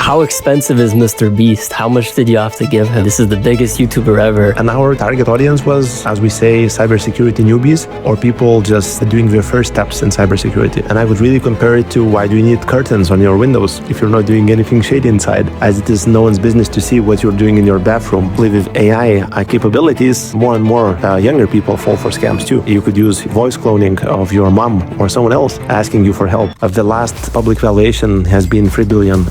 How expensive is Mr. Beast? How much did you have to give him? This is the biggest YouTuber ever. And our target audience was, as we say, cybersecurity newbies or people just doing their first steps in cybersecurity. And I would really compare it to why do you need curtains on your windows if you're not doing anything shady inside, as it is no one's business to see what you're doing in your bathroom. With AI capabilities, more and more younger people fall for scams too. You could use voice cloning of your mom or someone else asking you for help. The last public valuation has been $3 billion,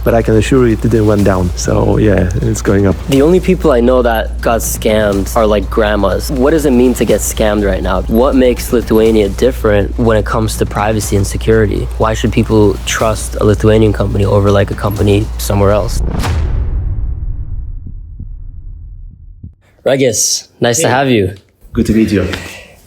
but I can assure you it didn't went down. So yeah, it's going up. The only people I know that got scammed are like grandmas. What does it mean to get scammed right now? What makes Lithuania different when it comes to privacy and security? Why should people trust a Lithuanian company over like a company somewhere else? Regis, nice to have you. Good to meet you.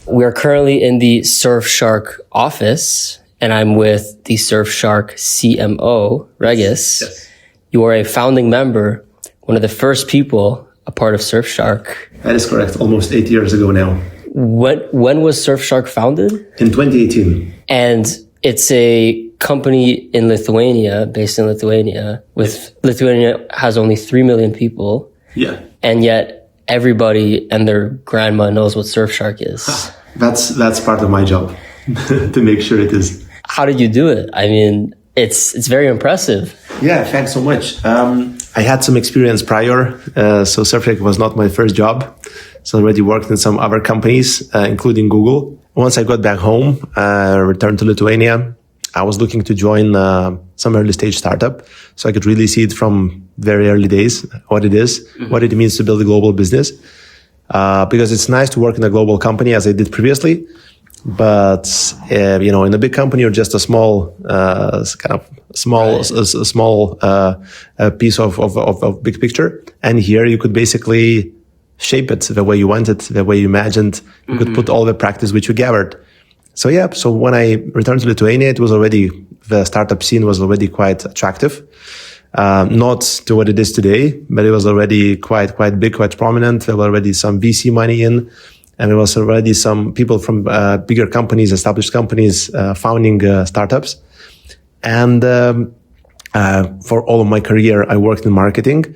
We are currently in the Surfshark office, and I'm with the Surfshark CMO, Regis. Yes. You are a founding member, one of the first people a part of Surfshark. That is correct. Almost 8 years ago now. When was Surfshark founded? In 2018. And it's a company in Lithuania, based in Lithuania. Lithuania has only 3 million people. Yeah. And yet everybody and their grandma knows what Surfshark is. That's part of my job, to make sure it is. How did you do it? I mean, it's very impressive. Yeah, thanks so much. I had some experience prior, so Surfshark was not my first job. So I already worked in some other companies, including Google. Once I got back home, returned to Lithuania, I was looking to join some early stage startup, so I could really see it from very early days, what it is, what it means to build a global business. Because it's nice to work in a global company, as I did previously. But in a big company, you're just a small, piece of big picture. And here you could basically shape it the way you want it, the way you imagined. You could put all the practice which you gathered. So yeah, so when I returned to Lithuania, the startup scene was already quite attractive. Not to what it is today, but it was already quite big, quite prominent. There were already some VC money in. And there was already some people from bigger companies, established companies, founding startups. And for all of my career, I worked in marketing.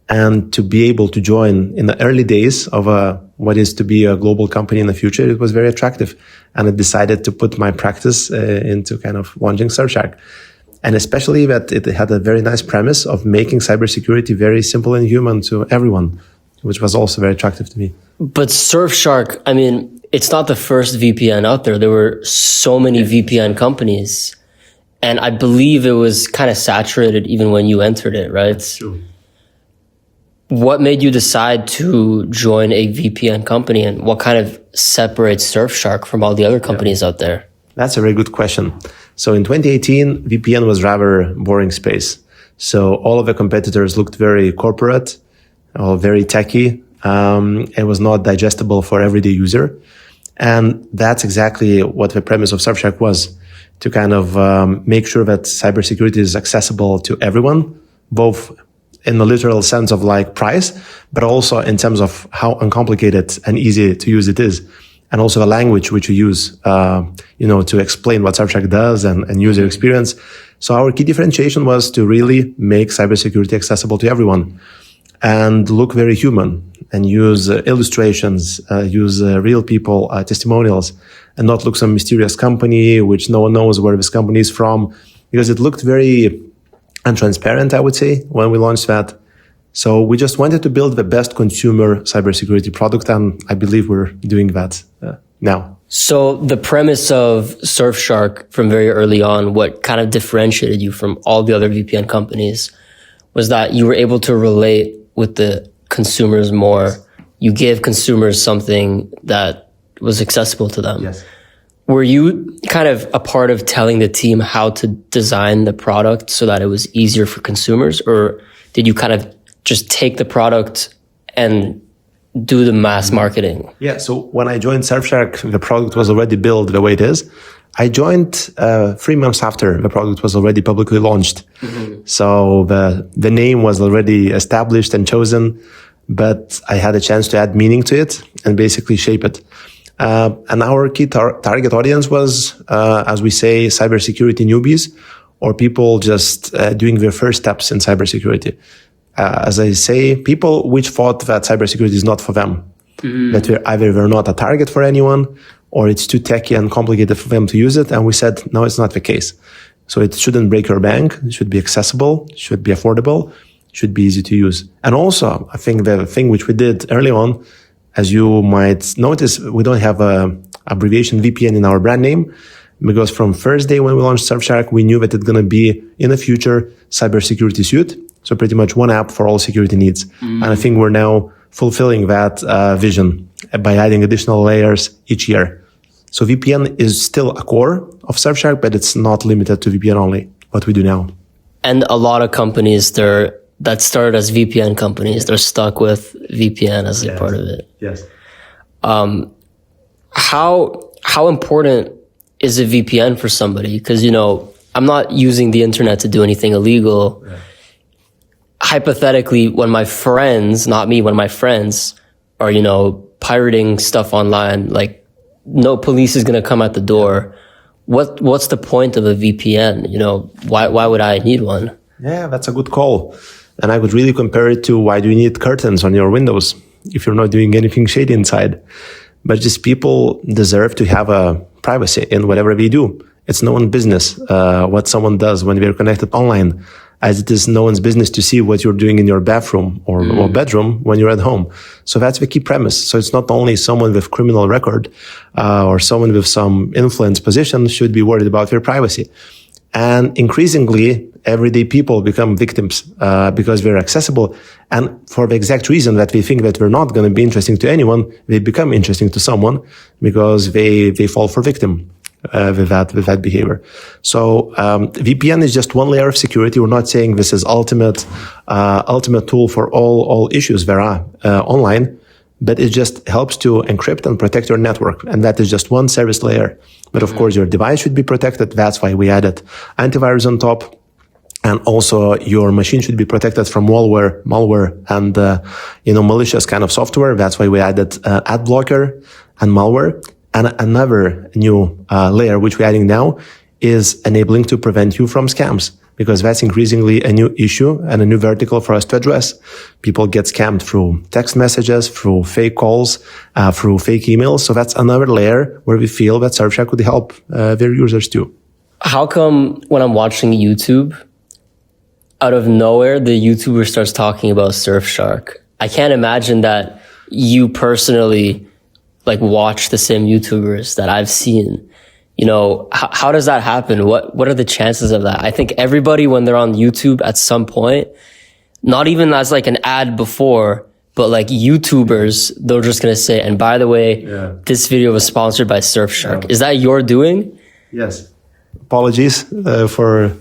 And to be able to join in the early days of what is to be a global company in the future, it was very attractive. And I decided to put my practice into kind of launching Surfshark. And especially that it had a very nice premise of making cybersecurity very simple and human to everyone, which was also very attractive to me. But Surfshark, I mean, it's not the first VPN out there. There were so many VPN companies. And I believe it was kind of saturated even when you entered it, right? That's true. What made you decide to join a VPN company, and what kind of separates Surfshark from all the other companies out there? That's a very good question. So in 2018, VPN was rather boring space. So all of the competitors looked very corporate, or very techy. It was not digestible for everyday user. And that's exactly what the premise of Surfshark was, to kind of make sure that cybersecurity is accessible to everyone, both in the literal sense of like price, but also in terms of how uncomplicated and easy to use it is. And also the language which you use, to explain what Surfshark does and user experience. So our key differentiation was to really make cybersecurity accessible to everyone and look very human and use illustrations, use real people, testimonials, and not look some mysterious company which no one knows where this company is from, because it looked very untransparent, I would say, when we launched that. So we just wanted to build the best consumer cybersecurity product, and I believe we're doing that now. So the premise of Surfshark from very early on, what kind of differentiated you from all the other VPN companies, was that you were able to relate with the consumers more. You gave consumers something that was accessible to them. Yes. Were you kind of a part of telling the team how to design the product so that it was easier for consumers, or did you kind of just take the product and do the mass marketing? Yeah. So when I joined Surfshark, the product was already built the way it is. I joined 3 months after the product was already publicly launched. Mm-hmm. So the name was already established and chosen, but I had a chance to add meaning to it and basically shape it. And our key target audience was, as we say, cybersecurity newbies or people just doing their first steps in cybersecurity. As I say, people which thought that cybersecurity is not for them, that we're not a target for anyone, or it's too techy and complicated for them to use it. And we said, no, it's not the case. So it shouldn't break your bank. It should be accessible, it should be affordable, it should be easy to use. And also, I think the thing which we did early on, as you might notice, we don't have a abbreviation VPN in our brand name, because from first day when we launched Surfshark, we knew that it's going to be in the future cybersecurity suite. So pretty much one app for all security needs. And I think we're now fulfilling that vision by adding additional layers each year. So VPN is still a core of Surfshark, but it's not limited to VPN only, what we do now. And a lot of companies that started as VPN companies, they're stuck with VPN as a part of it. Yes. How important is a VPN for somebody? Because, I'm not using the internet to do anything illegal. Yeah. Hypothetically, when my friends, not me, when my friends are, pirating stuff online, like no police is going to come at the door. What's the point of a VPN? Why would I need one? Yeah, that's a good call. And I would really compare it to, why do you need curtains on your windows if you're not doing anything shady inside? But just people deserve to have a privacy in whatever they do. It's no one's business what someone does when we're connected online, as it is no one's business to see what you're doing in your bathroom or bedroom when you're at home. So that's the key premise. So it's not only someone with criminal record or someone with some influence position should be worried about their privacy. And increasingly, everyday people become victims because we're accessible. And for the exact reason that we think that we're not going to be interesting to anyone, they become interesting to someone because they fall for victim with that behavior. So VPN is just one layer of security. We're not saying this is ultimate tool for all issues there are online, but it just helps to encrypt and protect your network. And that is just one service layer. But of course, your device should be protected. That's why we added antivirus on top. And also your machine should be protected from malware and, malicious kind of software. That's why we added ad blocker and malware. And another new layer, which we're adding now, is enabling to prevent you from scams, because that's increasingly a new issue and a new vertical for us to address. People get scammed through text messages, through fake calls, through fake emails. So that's another layer where we feel that Surfshark could help their users too. How come when I'm watching YouTube, out of nowhere, the YouTuber starts talking about Surfshark? I can't imagine that you personally watch the same YouTubers that I've seen. How does that happen? What are the chances of that? I think everybody, when they're on YouTube at some point, not even as an ad before, but YouTubers, they're just going to say, and by the way, this video was sponsored by Surfshark. Yeah. Is that your doing? Yes. Apologies for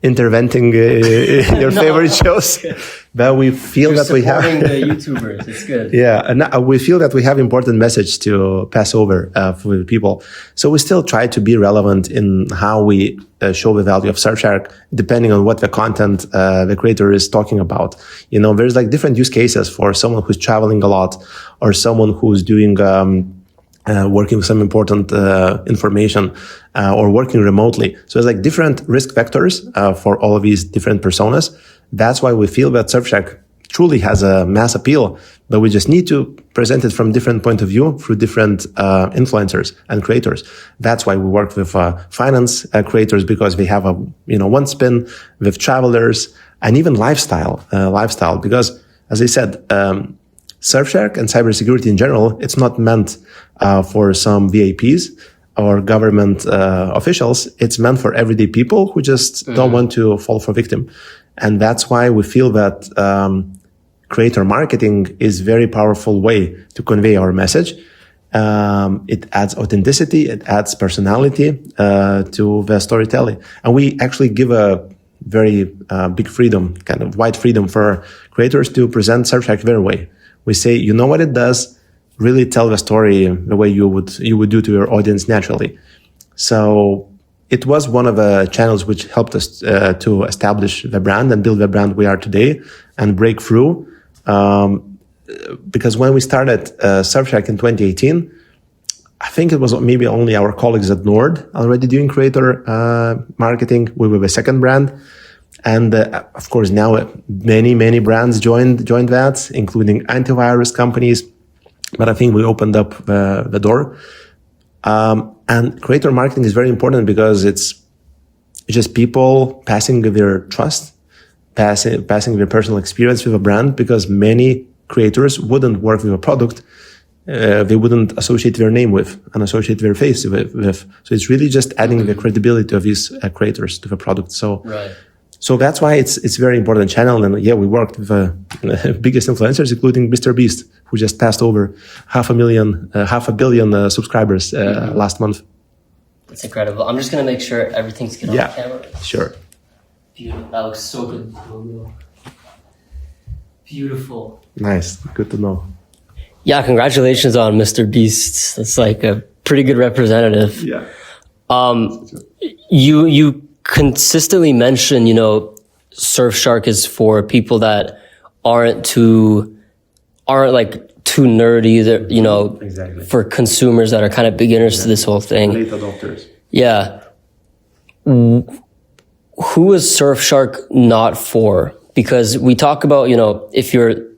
interventing your favorite shows, but we feel that we have the YouTubers. It's good. Yeah, and we feel that we have important message to pass over for people. So we still try to be relevant in how we show the value of Surfshark, depending on what the content the creator is talking about. There's different use cases for someone who's traveling a lot, or someone who's doing working with some important information, or working remotely. So it's different risk vectors for all of these different personas. That's why we feel that Surfshark truly has a mass appeal, but we just need to present it from different point of view through different influencers and creators. That's why we work with finance creators, because they have a one spin, with travelers, and even lifestyle, because as I said, Surfshark and cybersecurity in general, it's not meant for some VIPs or government officials. It's meant for everyday people who just don't want to fall for victim. And that's why we feel that creator marketing is a very powerful way to convey our message. It adds authenticity, it adds personality to the storytelling. And we actually give a very big freedom, kind of wide freedom for creators to present Surfshark their way. We say, you know what it does? Really tell the story the way you would do to your audience naturally. So it was one of the channels which helped us to establish the brand and build the brand we are today and break through. Because when we started Surfshark in 2018, I think it was maybe only our colleagues at Nord already doing creator marketing. We were the second brand. And of course, now many brands joined that, including antivirus companies. But I think we opened up the door. And creator marketing is very important because it's just people passing their trust, passing their personal experience with a brand, because many creators wouldn't work with a product they wouldn't associate their name with and associate their face with. So it's really just adding the credibility of these creators to the product. So, right. So that's why it's very important channel. And yeah, we worked with the biggest influencers, including Mr. Beast, who just passed over 500 million subscribers last month. That's incredible. I'm just going to make sure everything's good on camera. Sure. Beautiful. That looks so good. Beautiful. Nice. Good to know. Yeah, congratulations on Mr. Beast. That's like a pretty good representative. Yeah. You consistently mention, Surfshark is for people that aren't like too nerdy, Exactly. for consumers that are kind of beginners to this whole thing. Late adopters. Yeah. Who is Surfshark not for? Because we talk about, if you're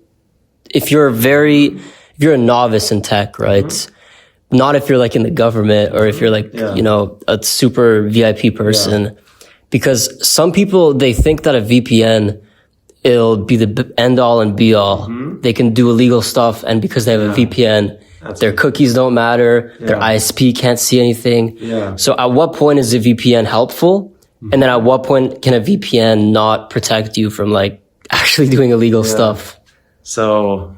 a novice in tech, right? Mm-hmm. Not if you're like in the government or if you're like, a super VIP person. Yeah. Because some people, they think that a VPN, it'll be the end all and be all. Mm-hmm. They can do illegal stuff. And because they have a VPN, their cookies don't matter. Yeah. Their ISP can't see anything. Yeah. So at what point is a VPN helpful? Mm-hmm. And then at what point can a VPN not protect you from like actually doing illegal stuff? So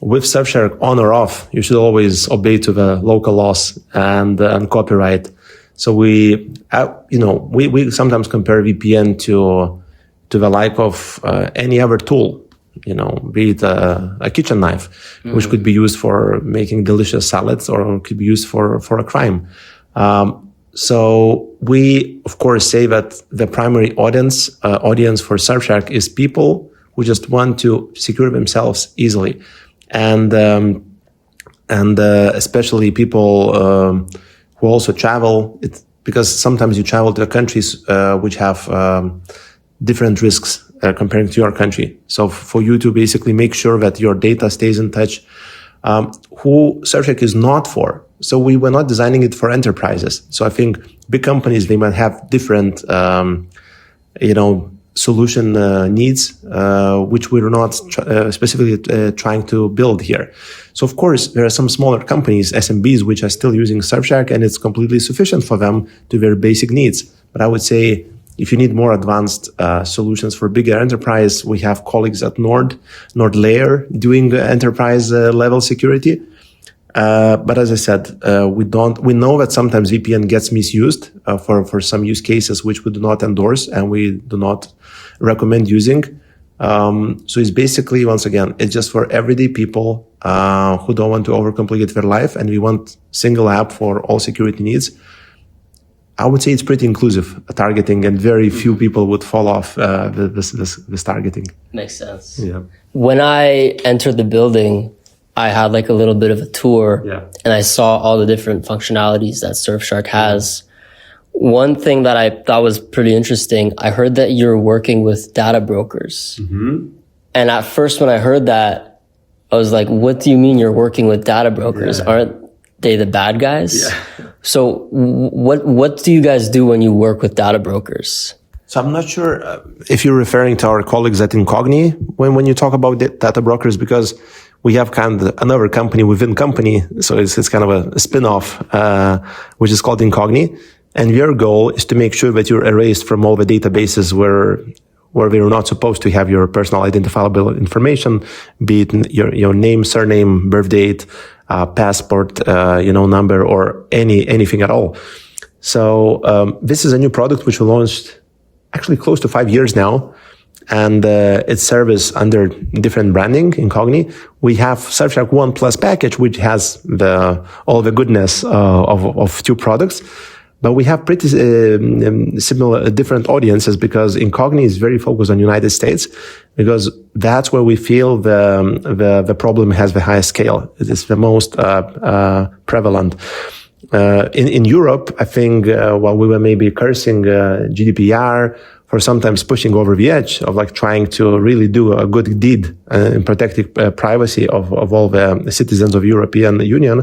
with Surfshark, on or off, you should always obey to the local laws and copyright. So we sometimes compare VPN to the like of any other tool, be it a kitchen knife, which could be used for making delicious salads or could be used for a crime. So we, of course, say that the primary audience for Surfshark is people who just want to secure themselves easily. And especially people who also travel, because sometimes you travel to countries which have different risks comparing to your country. So for you to basically make sure that your data stays in touch, who Surfshark is not for. So we were not designing it for enterprises. So I think big companies, they might have different, solution needs, which we're not specifically trying to build here. So of course, there are some smaller companies, SMBs, which are still using Surfshark, and it's completely sufficient for them to their basic needs. But I would say if you need more advanced solutions for bigger enterprise, we have colleagues at Nord Layer doing enterprise level security. But as I said, we know that sometimes VPN gets misused for some use cases which we do not endorse and we do not recommend using. So it's basically, once again, it's just for everyday people who don't want to overcomplicate their life, and we want single app for all security needs. I would say it's pretty inclusive targeting, and very few people would fall off this targeting. Makes sense. Yeah. When I entered the building, I had like a little bit of a tour, and I saw all the different functionalities that Surfshark has. One thing that I thought was pretty interesting, I heard that you're working with data brokers. Mm-hmm. And at first when I heard that, I was like, what do you mean you're working with data brokers? Yeah. Aren't they the bad guys? Yeah. So what do you guys do when you work with data brokers? So I'm not sure if you're referring to our colleagues at Incogni when you talk about data brokers, because we have kind of another company within company. So it's kind of a spin-off, which is called Incogni. And your goal is to make sure that you're erased from all the databases where we're not supposed to have your personal identifiable information, be it your name, surname, birth date, passport, number, or anything at all. So, this is a new product which we launched actually close to 5 years now. And, it's serviced under different branding, Incogni. We have Surfshark One Plus package, which has all the goodness, of two products. But we have pretty similar, different audiences because Incogni is very focused on United States because that's where we feel the problem has the highest scale. It is the most prevalent. In Europe, I think while we were maybe cursing GDPR for sometimes pushing over the edge of like trying to really do a good deed in protecting privacy of all the citizens of European Union,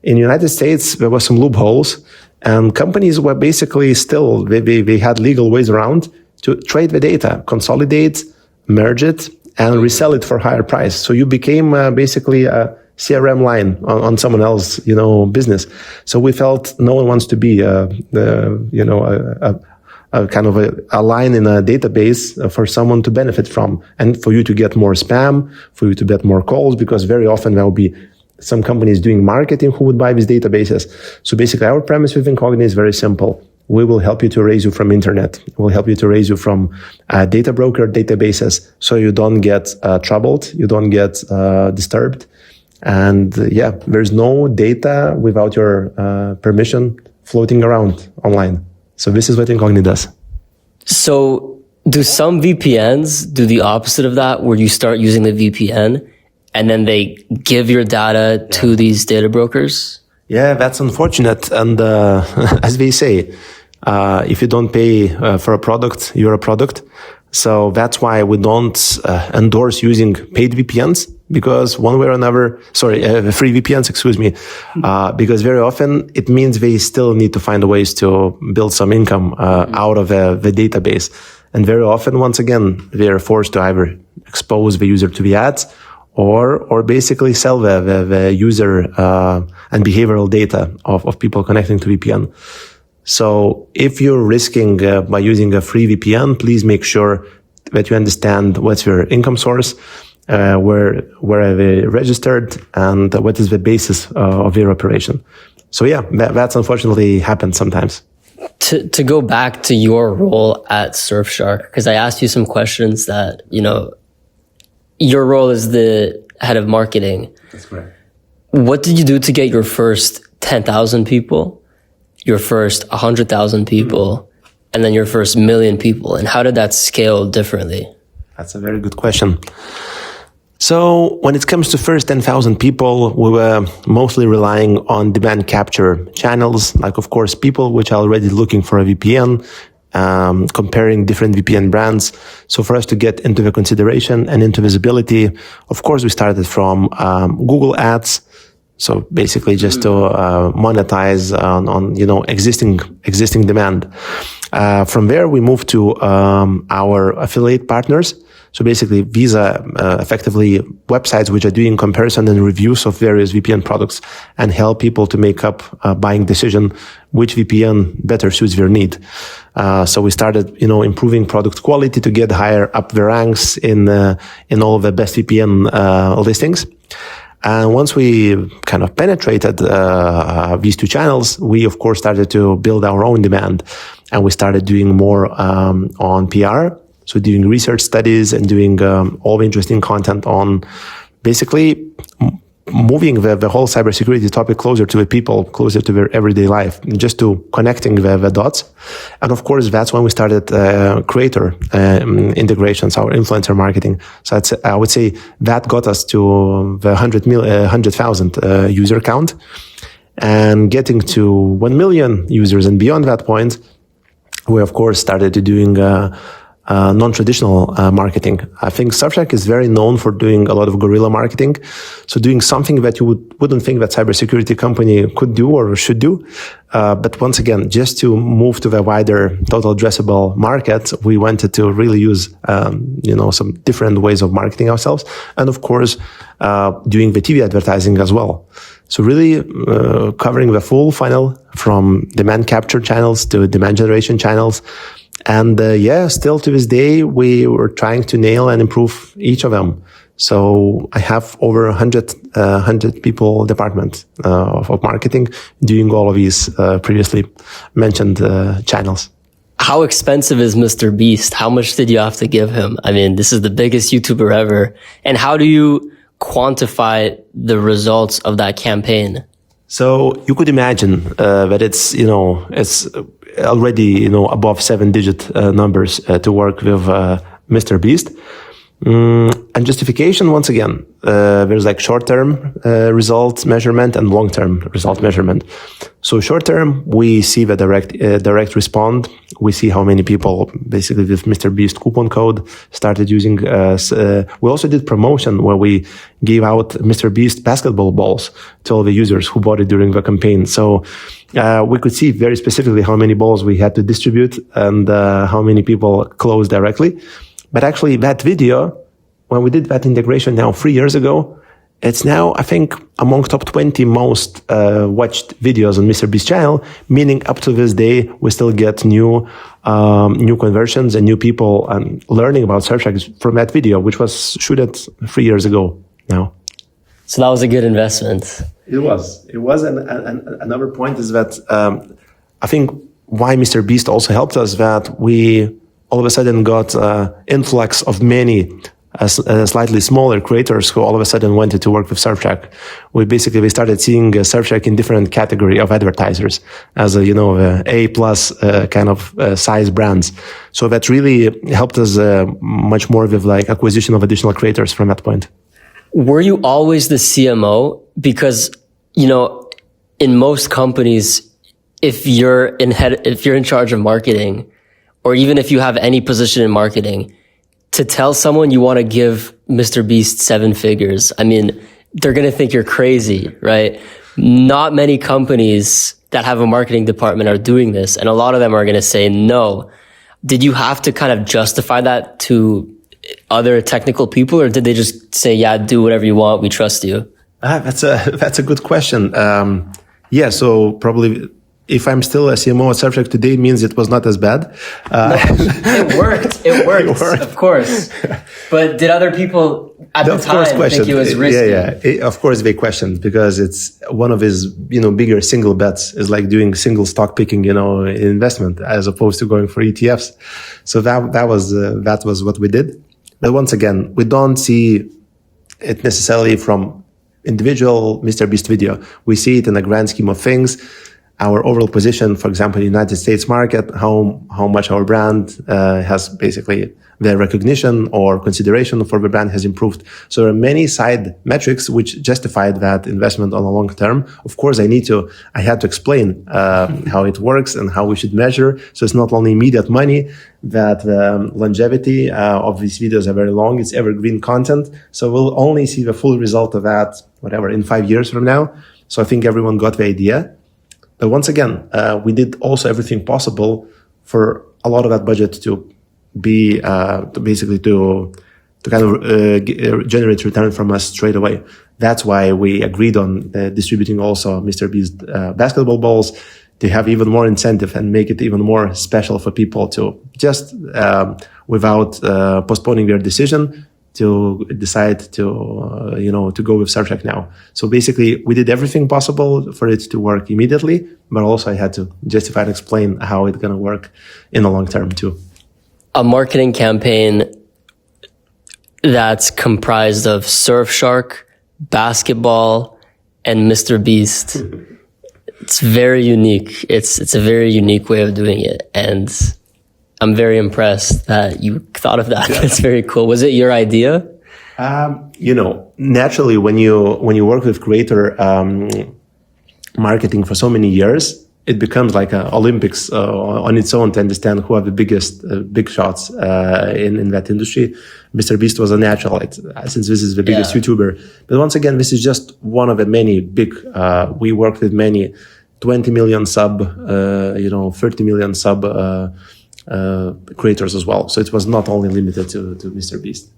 in the United States there were some loopholes, and companies were basically still they had legal ways around to trade the data, consolidate, merge it, and resell it for higher price. So you became basically a CRM line on someone else, business. So we felt no one wants to be a kind of a line in a database for someone to benefit from, and for you to get more spam, for you to get more calls, because very often there will be some companies doing marketing who would buy these databases. So basically our premise with Incogni is very simple. We will help you to raise you from internet. We'll help you to raise you from data broker databases, so you don't get troubled, you don't get disturbed. And there's no data without your permission floating around online. So this is what Incogni does. So do some VPNs do the opposite of that, where you start using the VPN and then they give your data to these data brokers? Yeah, that's unfortunate. And as they say, if you don't pay for a product, you're a product. So that's why we don't endorse using paid VPNs, because one way or another, free VPNs, because very often it means they still need to find ways to build some income out of the database. And very often, once again, they are forced to either expose the user to the ads or basically sell the user and behavioral data of people connecting to VPN. So if you're risking by using a free VPN, please make sure that you understand what's your income source, where are they registered, and what is the basis of your operation. So that's unfortunately happens sometimes. To go back to your role at Surfshark, because I asked you some questions that, your role is the head of marketing. That's correct. What did you do to get your first 10,000 people? Your first 100,000 people, and then your first 1,000,000 people? And how did that scale differently? That's a very good question. So when it comes to first 10,000 people, we were mostly relying on demand capture channels, like of course people which are already looking for a VPN, comparing different VPN brands. So for us to get into the consideration and into visibility, of course we started from Google Ads. So basically just to monetize on existing demand. From there, we moved to our affiliate partners. So basically these are effectively websites which are doing comparison and reviews of various VPN products and help people to make up a buying decision which VPN better suits their need. So we started, improving product quality to get higher up the ranks in all of the best VPN listings. And once we kind of penetrated these two channels, we of course started to build our own demand, and we started doing more on PR. So doing research studies and doing all the interesting content on basically moving the whole cybersecurity topic closer to the people, closer to their everyday life, just to connecting the dots. And of course, that's when we started creator integrations, our influencer marketing. So I would say that got us to the 100,000 user count, and getting to 1 million users and beyond that point, we of course started to doing non-traditional marketing. I think Surfshark is very known for doing a lot of guerrilla marketing. So doing something that you wouldn't think that cybersecurity company could do or should do. But once again, just to move to the wider total addressable market, we wanted to really use, some different ways of marketing ourselves. And of course, doing the TV advertising as well. So really covering the full funnel from demand capture channels to demand generation channels. And still to this day, we were trying to nail and improve each of them. So I have over 100 people department of marketing doing all of these previously mentioned channels. How expensive is Mr. Beast? How much did you have to give him? I mean, this is the biggest YouTuber ever. And how do you quantify the results of that campaign? So you could imagine that it's already above 7-digit numbers to work with Mr. Beast. And justification, once again, there's like short-term result measurement and long-term result measurement. So short-term, we see the direct respond. We see how many people basically with Mr. Beast coupon code started using. We also did promotion where we gave out Mr. Beast basketball balls to all the users who bought it during the campaign. So we could see very specifically how many balls we had to distribute and how many people closed directly. But actually that video, when we did that integration now 3 years ago, it's now, I think, among top 20 most watched videos on MrBeast channel, meaning up to this day, we still get new conversions and new people learning about Surfshark from that video, which was shooted 3 years ago now. So that was a good investment. It was. And another point is that I think why MrBeast also helped us, that we all of a sudden got influx of many slightly smaller creators who all of a sudden wanted to work with Surfshark. We started seeing Surfshark in different category of advertisers as A+ kind of size brands. So that really helped us much more with like acquisition of additional creators from that point. Were you always the CMO? Because, in most companies, if you're in charge of marketing, or even if you have any position in marketing, to tell someone you want to give Mr. Beast 7 figures, I mean, they're going to think you're crazy, right? Not many companies that have a marketing department are doing this, and a lot of them are going to say no. Did you have to kind of justify that to other technical people, or did they just say, yeah, do whatever you want, we trust you? That's a good question. So probably if I'm still a CMO at Surfshark today, means it was not as bad. No, it worked. It worked, of course. But did other people at the time think it was risky? Yeah. Of course they questioned, because it's one of his, bigger single bets is like doing single stock picking, investment as opposed to going for ETFs. So that was what we did. But once again, we don't see it necessarily from individual Mr. Beast video. We see it in the grand scheme of things. Our overall position, for example, in the United States market, how much our brand has basically the recognition or consideration for the brand has improved. So there are many side metrics which justified that investment on a long term. Of course, I had to explain how it works and how we should measure. So it's not only immediate money, that longevity of these videos are very long. It's evergreen content. So we'll only see the full result of that, in 5 years from now. So I think everyone got the idea. But once again, we did also everything possible for a lot of that budget to be to kind of generate return from us straight away. That's why we agreed on distributing also Mr. Beast basketball balls to have even more incentive and make it even more special for people to just without postponing their decision, to decide to go with Surfshark now. So basically, we did everything possible for it to work immediately, but also I had to justify and explain how it's going to work in the long term too. A marketing campaign that's comprised of Surfshark, basketball, and Mr. Beast. It's very unique. It's a very unique way of doing it, and I'm very impressed that you thought of that. Yeah. That's very cool. Was it your idea? Naturally, when you work with creator marketing for so many years, it becomes like an Olympics on its own to understand who are the biggest big shots in that industry. Mr. Beast was a natural, since this is the biggest YouTuber. But once again, this is just one of the many big. We worked with many 20 million sub, 30 million sub. Creators as well. So it was not only limited to Mr. Beast.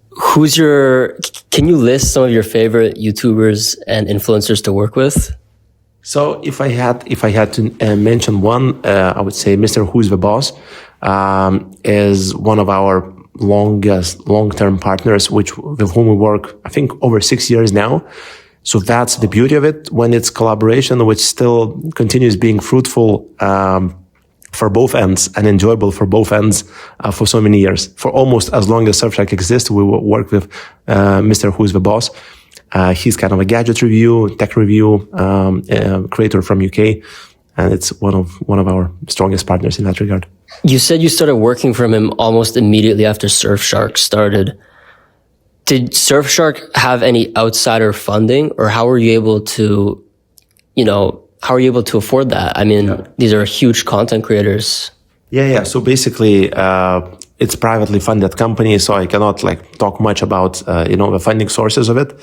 Can you list some of your favorite YouTubers and influencers to work with? So if I had to mention one, I would say Mr. Who's the Boss is one of our long-term partners, with whom we work, I think, over 6 years now. So that's the beauty of it, when it's collaboration, which still continues being fruitful, for both ends and enjoyable for both ends for so many years. For almost as long as Surfshark exists, we will work with Mr. Who's the Boss. He's kind of a gadget review, tech review creator from UK, and it's one of our strongest partners in that regard. You said you started working from him almost immediately after Surfshark started. Did Surfshark have any outsider funding, or how were you able to, afford that? I mean, These are huge content creators. Yeah. So basically, it's privately funded company, so I cannot talk much about the funding sources of it.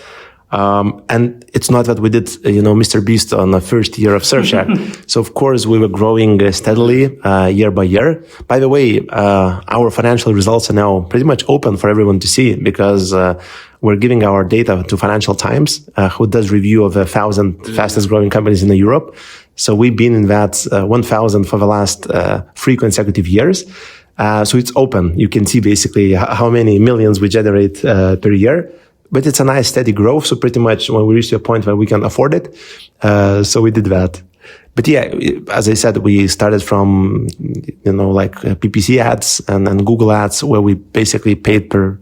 And it's not that we did, Mr. Beast on the first year of Surfshark. So of course we were growing steadily, year by year. By the way, our financial results are now pretty much open for everyone to see, because, we're giving our data to Financial Times, who does review of 1,000 fastest growing companies in Europe. So we've been in that 1,000 for the last 3 consecutive years. So it's open. You can see basically how many millions we generate per year. But it's a nice steady growth. So pretty much when we reach a point where we can afford it, so we did that. But yeah, as I said, we started from, PPC ads and Google ads, where we basically paid per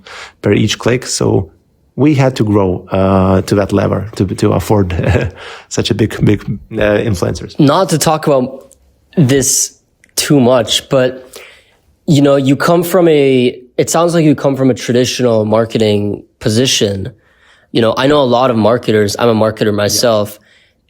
each click. So we had to grow to that level to afford such a big influencers. Not to talk about this too much, but it sounds like you come from a traditional marketing position. I know a lot of marketers. I'm a marketer myself.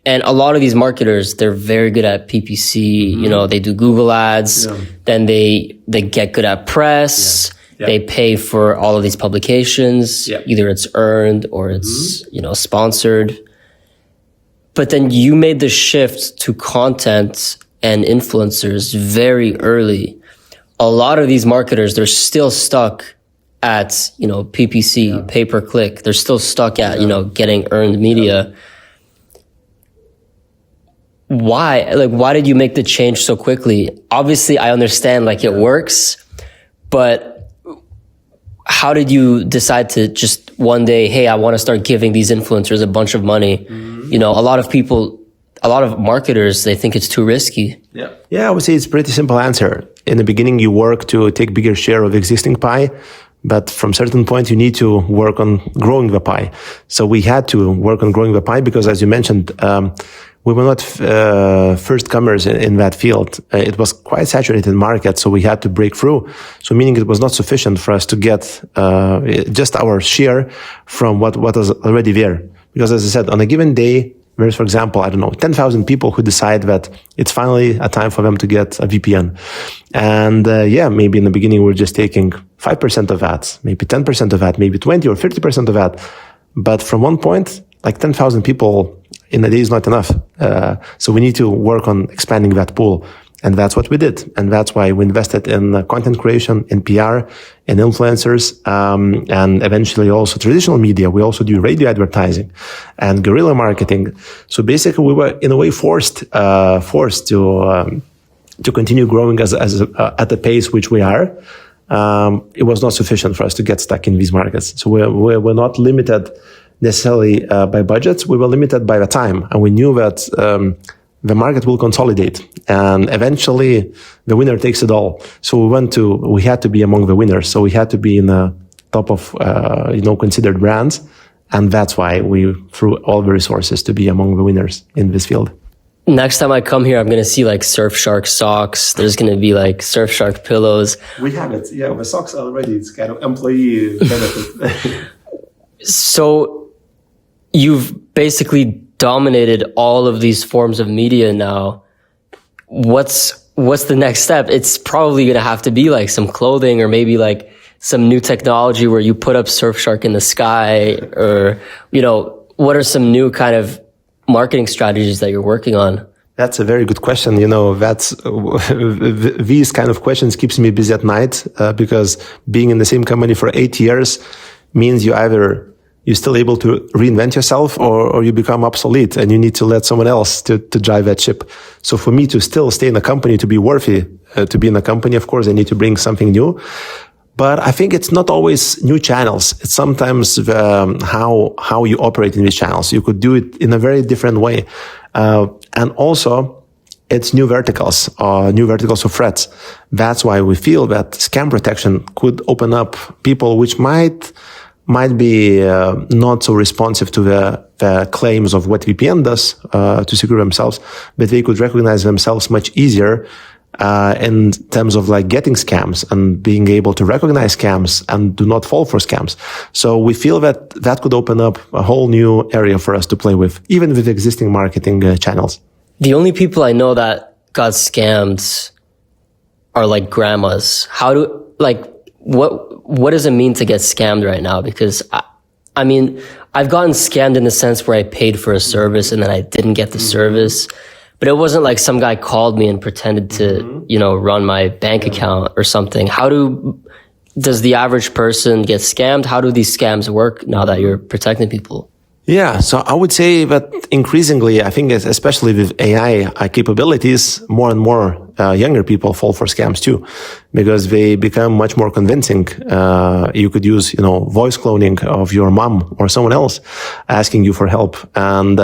And a lot of these marketers, they're very good at PPC. Mm-hmm. They do Google ads. Yeah. Then they get good at press. Yeah. They pay for all of these publications. Yeah. Either it's earned or it's, sponsored. But then you made the shift to content and influencers very early. A lot of these marketers, they're still stuck at, PPC, pay per click. They're still stuck at, getting earned media. Why? Why did you make the change so quickly? Obviously, I understand it works, but how did you decide to just one day, hey, I want to start giving these influencers a bunch of money? Mm-hmm. A lot of marketers, they think it's too risky. Yeah, I would say it's a pretty simple answer. In the beginning, you work to take bigger share of existing pie, but from certain point, you need to work on growing the pie. So we had to work on growing the pie because, as you mentioned, we were not first comers in that field. It was quite saturated market, so we had to break through. So meaning it was not sufficient for us to get just our share from what was already there. Because as I said, on a given day, there's, for example, 10,000 people who decide that it's finally a time for them to get a VPN. And maybe in the beginning we're just taking 5% of that, maybe 10% of that, maybe 20 or 30% of that. But from one point, 10,000 people in a day is not enough. So we need to work on expanding that pool. And that's what we did. And that's why we invested in content creation, in PR, in influencers, and eventually also traditional media. We also do radio advertising and guerrilla marketing. So basically we were in a way forced to continue growing at the pace which we are. It was not sufficient for us to get stuck in these markets. So we're not limited necessarily by budgets. We were limited by the time. And we knew that the market will consolidate, and eventually the winner takes it all. So we had to be among the winners. So we had to be in the top of, considered brands. And that's why we threw all the resources to be among the winners in this field. Next time I come here, I'm going to see Surfshark socks. There's going to be Surfshark pillows. We have it. Yeah, the socks already. It's kind of employee benefit. So you've basically dominated all of these forms of media now. What's the next step? It's probably going to have to be some clothing, or maybe some new technology where you put up Surfshark in the sky, or, what are some new kind of marketing strategies that you're working on? That's a very good question. These kind of questions keeps me busy at night, because being in the same company for 8 years means you're still able to reinvent yourself, or you become obsolete and you need to let someone else to drive that ship. So for me to still stay in a company, to be worthy to be in a company, of course, I need to bring something new. But I think it's not always new channels. It's sometimes how you operate in these channels. You could do it in a very different way. And also, it's new verticals of threats. That's why we feel that scam protection could open up people which might might be not so responsive to the claims of what VPN does to secure themselves, but they could recognize themselves much easier in terms of like getting scams and being able to recognize scams and do not fall for scams. So we feel that that could open up a whole new area for us to play with, even with existing marketing channels. The only people I know that got scammed are like grandmas. What does it mean to get scammed right now? Because I mean, I've gotten scammed in the sense where I paid for a service and then I didn't get the service. But it wasn't like some guy called me and pretended to, run my bank account or something. Does the average person get scammed? How do these scams work now that you're protecting people? Yeah, so I would say that increasingly, I think especially with AI capabilities, more and more younger people fall for scams too, because they become much more convincing. You could use, voice cloning of your mom or someone else asking you for help, and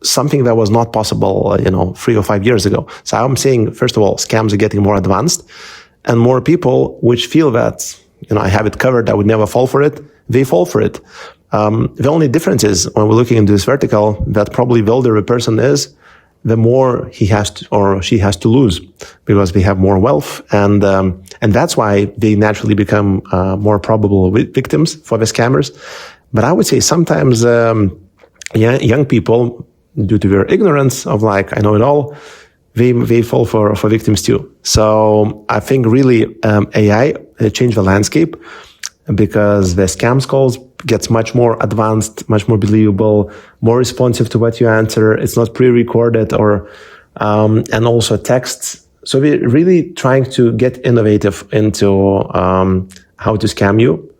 something that was not possible, 3 or 5 years ago. So I'm saying, first of all, scams are getting more advanced, and more people which feel that, I have it covered, I would never fall for it, they fall for it. The only difference is when we're looking into this vertical, that probably the older a person is, the more he has to, or she has to lose, because they have more wealth, and that's why they naturally become more probable victims for the scammers. But I would say sometimes young people, due to their ignorance of like, I know it all, they fall for victims too. So I think really AI changed the landscape, because the scams calls gets much more advanced, much more believable, more responsive to what you answer. It's not pre-recorded and also texts. So we're really trying to get innovative into how to scam you.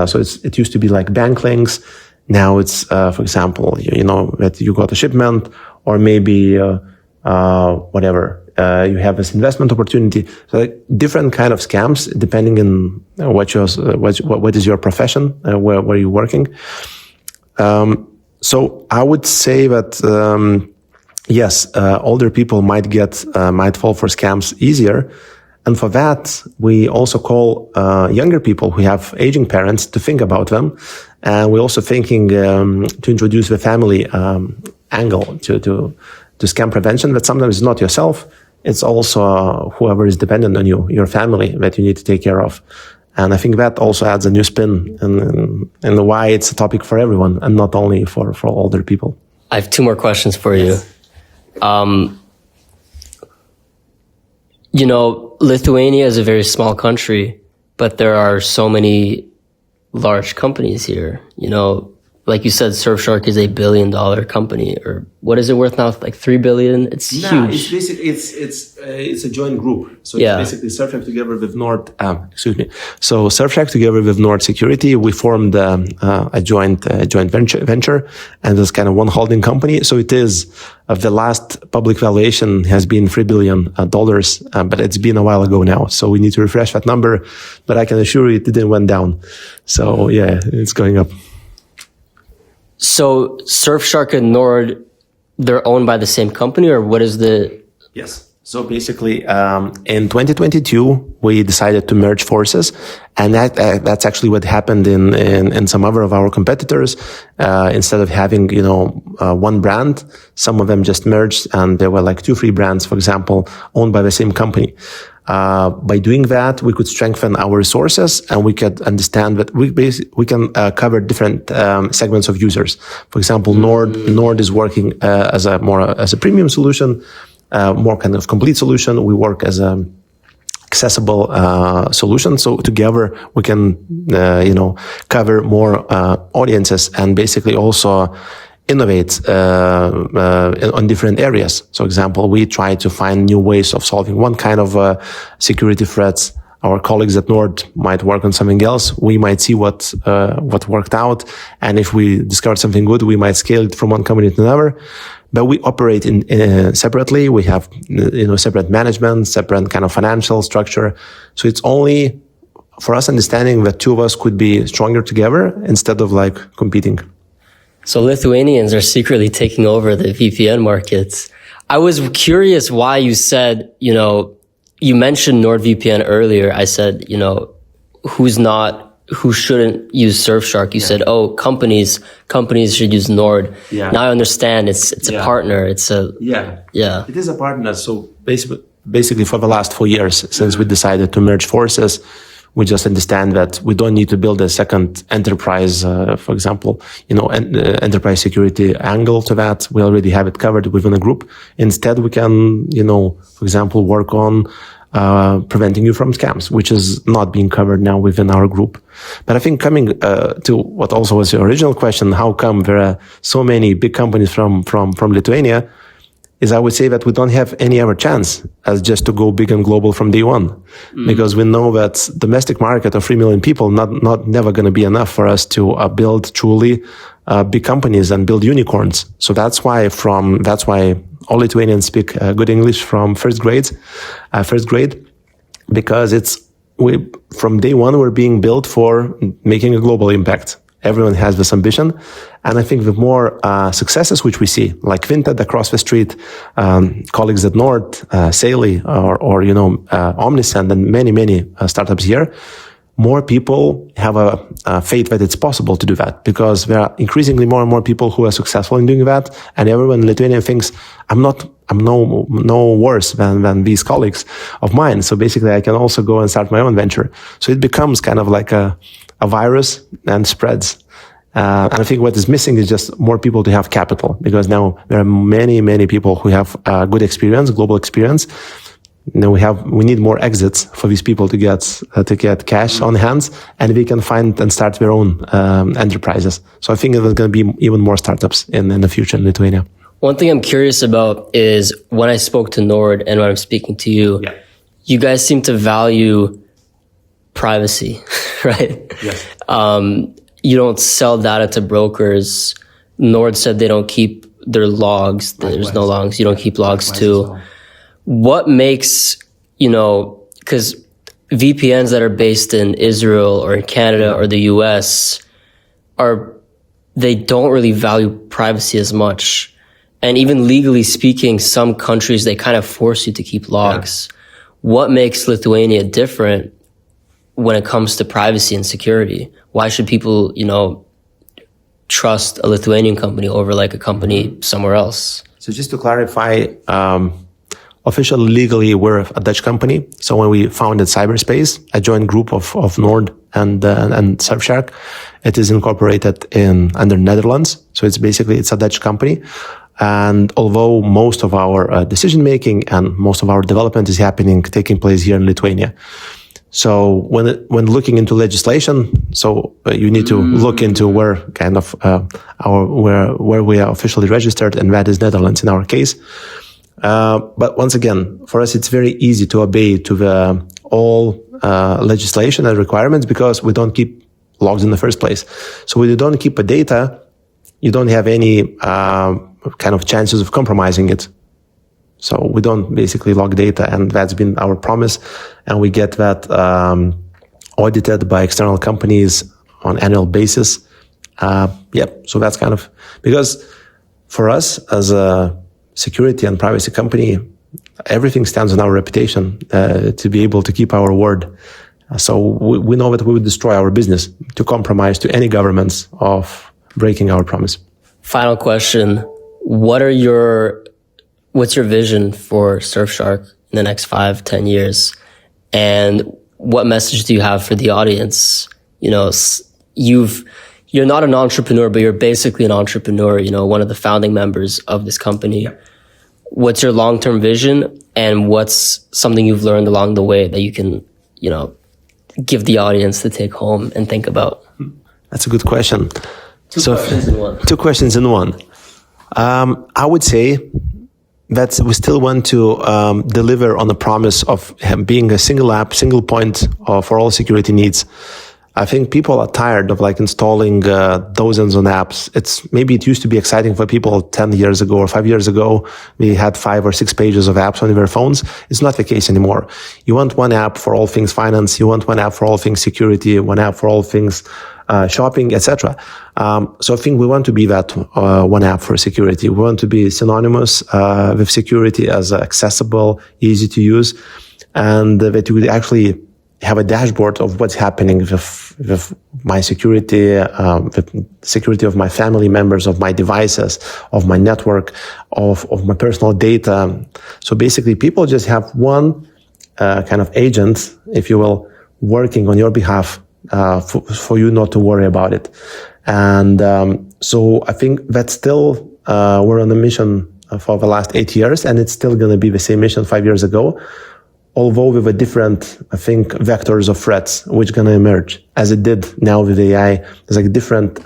So it used to be like bank links. Now it's, for example, that you got a shipment, or maybe whatever. You have this investment opportunity. So like different kind of scams, depending on what is your profession, where you're working. So I would say that, yes, older people might fall for scams easier. And for that, we also call younger people who have aging parents to think about them. And we're also thinking to introduce the family angle to scam prevention, that sometimes it's not yourself. It's also whoever is dependent on you, your family, that you need to take care of. And I think that also adds a new spin and why it's a topic for everyone and not only for older people. I have 2 more questions for you. Lithuania is a very small country, but there are so many large companies here. Like you said, Surfshark is $1 billion company, or what is it worth now? Like $3 billion. It's huge. It's basically it's a joint group. So it's basically Surfshark together with Nord. So Surfshark together with Nord Security, we formed a joint venture, and there's kind of one holding company. So it is the last public valuation has been $3 billion, but it's been a while ago now. So we need to refresh that number. But I can assure you, it didn't went down. So yeah, it's going up. So Surfshark and Nord, they're owned by the same company, or what is the... Yes. So basically, in 2022, we decided to merge forces, and that's actually what happened in some other of our competitors. Instead of having, one brand, some of them just merged, and there were like 2-3 brands, for example, owned by the same company. By doing that, we could strengthen our resources, and we could understand that we can cover different segments of users. For example, Nord is working as a premium solution, more kind of complete solution. We work as a accessible solution. So together we can cover more audiences and basically also innovate on different areas. So, example, we try to find new ways of solving one kind of security threats. Our colleagues at Nord might work on something else. We might see what worked out, and if we discover something good, we might scale it from one company to another. But we operate in separately. We have separate management, separate kind of financial structure. So it's only for us understanding that 2 of us could be stronger together instead of like competing. So Lithuanians are secretly taking over the VPN markets. I was curious why you said, you mentioned NordVPN earlier. I said, who's not who shouldn't use Surfshark. You said, oh, companies should use Nord. Yeah. Now I understand it's a partner. It's a, yeah. It is a partner. So basically for the last 4 years, since we decided to merge forces, we just understand that we don't need to build a second enterprise, for example, enterprise security angle to that. We already have it covered within a group. Instead, we can, for example, work on preventing you from scams, which is not being covered now within our group. But I think coming to what also was your original question, how come there are so many big companies from Lithuania, is I would say that we don't have any other chance as just to go big and global from day one. Because we know that domestic market of 3 million people never going to be enough for us to build truly big companies and build unicorns. So that's why all Lithuanians speak good English from first grade, because from day one we're being built for making a global impact. Everyone has this ambition. And I think the more successes which we see, like Vinted across the street, colleagues at Nord, Saley, or Omnisend, and many startups here, more people have a faith that it's possible to do that, because there are increasingly more and more people who are successful in doing that. And everyone in Lithuania thinks, I'm no worse than these colleagues of mine. So basically I can also go and start my own venture. So it becomes kind of like a virus and spreads. And I think what is missing is just more people to have capital, because now there are many people who have good experience, global experience. Now we need more exits for these people to get cash on hands, and we can find and start their own enterprises. So I think there's going to be even more startups in the future in Lithuania. One thing I'm curious about is when I spoke to Nord and when I'm speaking to you, you guys seem to value privacy, right? Yes. You don't sell data to brokers. Nord said they don't keep their logs. There's no logs. You don't keep logs too. What makes, because VPNs that are based in Israel or in Canada or the US they don't really value privacy as much. And even legally speaking, some countries, they kind of force you to keep logs. Yeah. What makes Lithuania different when it comes to privacy and security? Why should people, trust a Lithuanian company over like a company somewhere else? So just to clarify, officially, legally, we're a Dutch company. So when we founded Cyberspace, a joint group of Nord and Surfshark, it is incorporated under Netherlands. So it's a Dutch company. And although most of our decision making and most of our development is taking place here in Lithuania. So when looking into legislation, you need to look into where kind of where we are officially registered, and that is Netherlands in our case. But once again, for us, it's very easy to obey to the all legislation and requirements, because we don't keep logs in the first place. So when you don't keep the data, you don't have any kind of chances of compromising it. So we don't basically log data, and that's been our promise. And we get that audited by external companies on annual basis. So that's kind of, because for us as a security and privacy company, everything stands on our reputation to be able to keep our word. So we know that we would destroy our business to compromise to any governments of breaking our promise. Final question. What's your vision for Surfshark in the next 5-10 years? And what message do you have for the audience? You're not an entrepreneur, but you're basically an entrepreneur, one of the founding members of this company. Yeah. What's your long-term vision, and what's something you've learned along the way that you can, give the audience to take home and think about? That's a good question. Two questions in one. I would say that we still want to deliver on the promise of being a single app, single point for all security needs. I think people are tired of installing dozens of apps. It used to be exciting for people 10 years ago or 5 years ago. We had 5 or 6 pages of apps on their phones. It's not the case anymore. You want one app for all things finance. You want one app for all things security, one app for all things shopping, etc. So I think we want to be that one app for security. We want to be synonymous with security as accessible, easy to use, and that you would actually have a dashboard of what's happening with my security, the security of my family members, of my devices, of my network, of my personal data. So basically, people just have one kind of agent, if you will, working on your behalf for you not to worry about it. And so I think that's still, we're on a mission for the last 8 years, and it's still going to be the same mission 5 years ago. Although with a different, I think, vectors of threats, which going to emerge, as it did now with AI. There's like different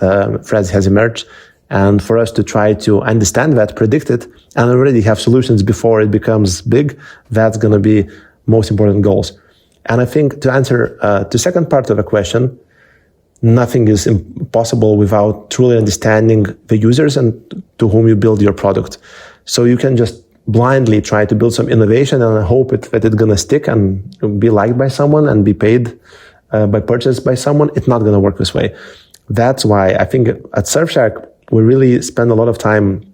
threats has emerged. And for us to try to understand that, predict it, and already have solutions before it becomes big, that's going to be most important goals. And I think to answer the second part of the question, nothing is impossible without truly understanding the users and to whom you build your product. So you can just blindly try to build some innovation and hope that it's going to stick and be liked by someone and be paid by purchase by someone. It's not going to work this way. That's why I think at Surfshark, we really spend a lot of time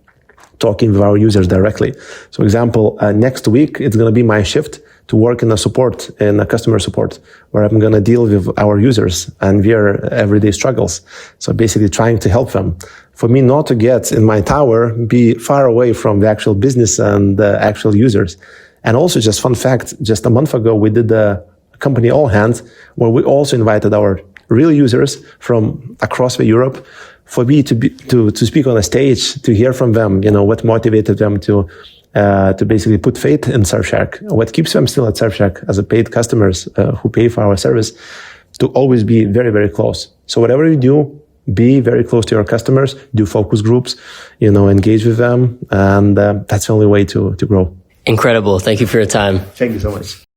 talking with our users directly. So example, next week, it's going to be my shift to work in a customer support, where I'm going to deal with our users and their everyday struggles. So basically trying to help them. For me not to get in my tower, be far away from the actual business and the actual users. And also just fun fact, just a month ago, we did a company all hands where we also invited our real users from across the Europe for me to speak on a stage, to hear from them, what motivated them to basically put faith in Surfshark, what keeps them still at Surfshark as a paid customers who pay for our service, to always be very, very close. So whatever you do, be very close to your customers, do focus groups, engage with them. And that's the only way to grow. Incredible. Thank you for your time. Thank you so much.